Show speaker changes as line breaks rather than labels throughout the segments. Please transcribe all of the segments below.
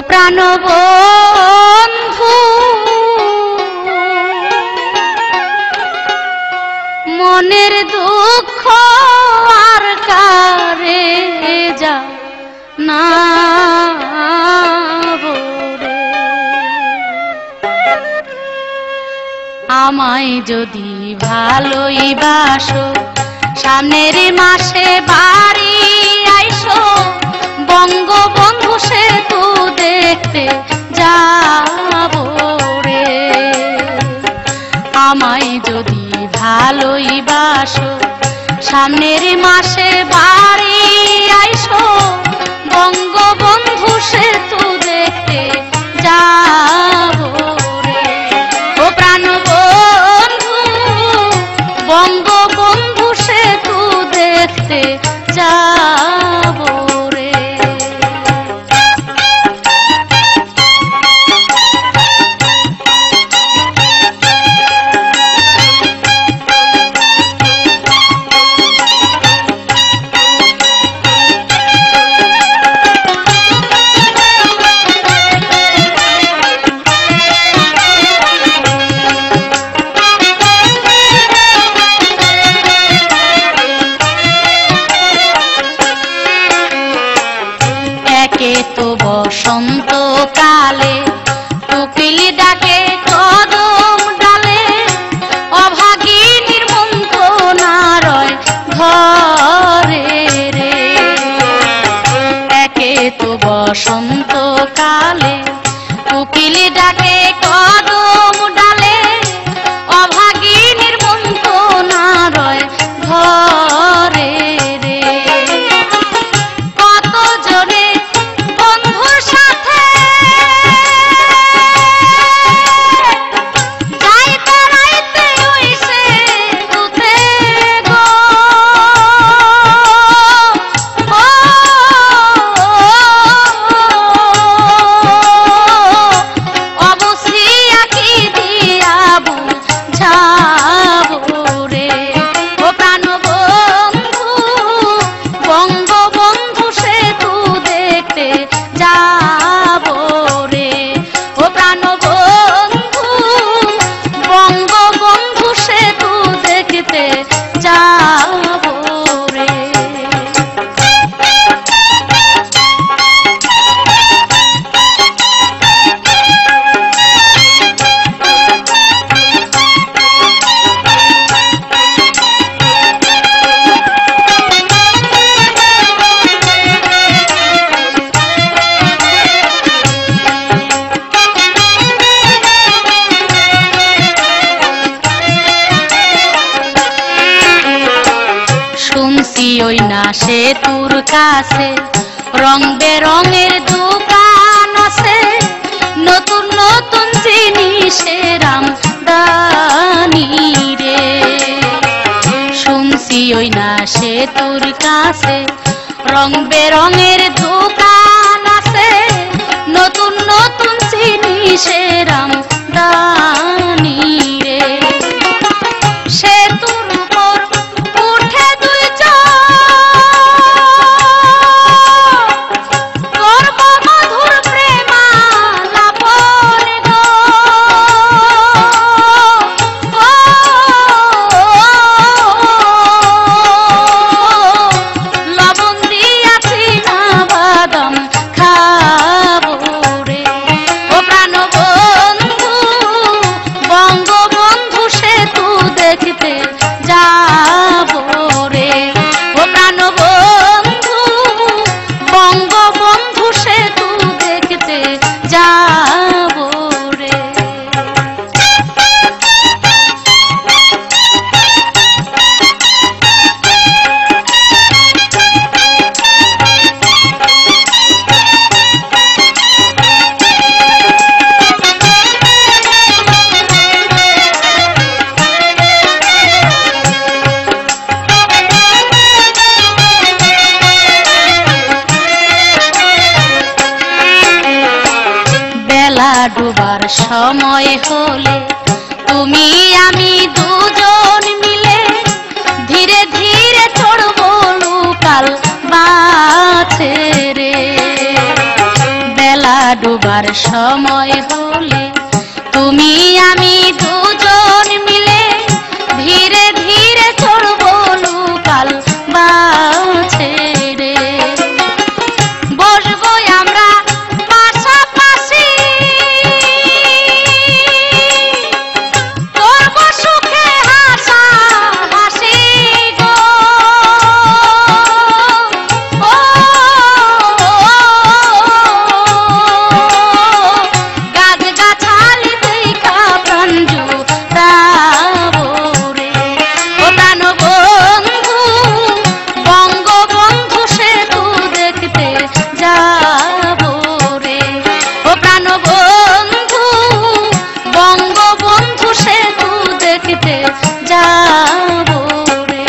প্রাণ বন্ধু মনের দুঃখ আর কারে যা না বলে আমায় যদি ভালোই বাসো সামনের মাসে বাড়ি আইসো বঙ্গবন্ধু সেতু দেখতে যাব রে আমায় যদি ভালোই বাসো সামনের মাসে বাড়ি আইসো বঙ্গবন্ধু সেতু দেখতে যাব রে ও প্রাণ বন্ধু বঙ্গবন্ধু সেতু দেখতে যাব রে তো বসন্ত কালে কোকিল ডাকে কদম ডালে অভাগিনীর মন্ত্রণালয় ঘরে রে একে তো বসন্ত কালে কোকিল ডাকে কদম ডালে অভাগিনীর মন্ত্রণালয় ঘরে রে কত জনে ওই না সেতুর কাছে রং বেরঙের দোকান আছে নতুন নতুন জিনিসের আমদানি রে শুনছি ওই না সেতুর কাছে রং বেরঙের দোকান আছে নতুন নতুন জিনিসের আমদানি রে সেতুর উপর উঠে ডুবার সময় হলে তুমি আমি দুজন মিলে ধীরে ধীরে চড়বো লোকাল বাসে রে বেলা ডুব যাবার সময় হলে তুমি আমি দুজন মিলে ধীরে ধীরে চড়বো লোকাল বাসে রে। বসবো আমরা পাশাপাশি, করবো সুখে হাসা হাসি গো। ও গাছ গাছালি দেখা প্রাণ জুড়াবো রে। ও প্রাণ বন্ধু বঙ্গবন্ধু সেতু দেখতে যাবো রে। ও প্রাণ বন্ধু বঙ্গবন্ধু সেতু দেখতে যাবো রে।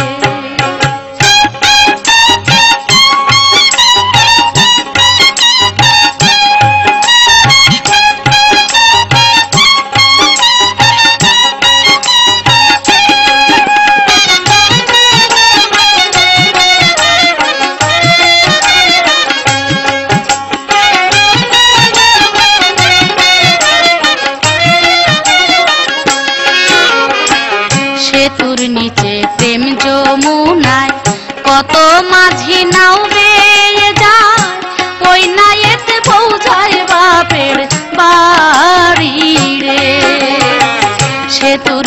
সেতুর নিচে প্রেম যমুনায় কত মাঝি নাও বেয়ে যায়, ওই নায়েতে পৌঁছায় বাপের বাড়ি রে। সেতুর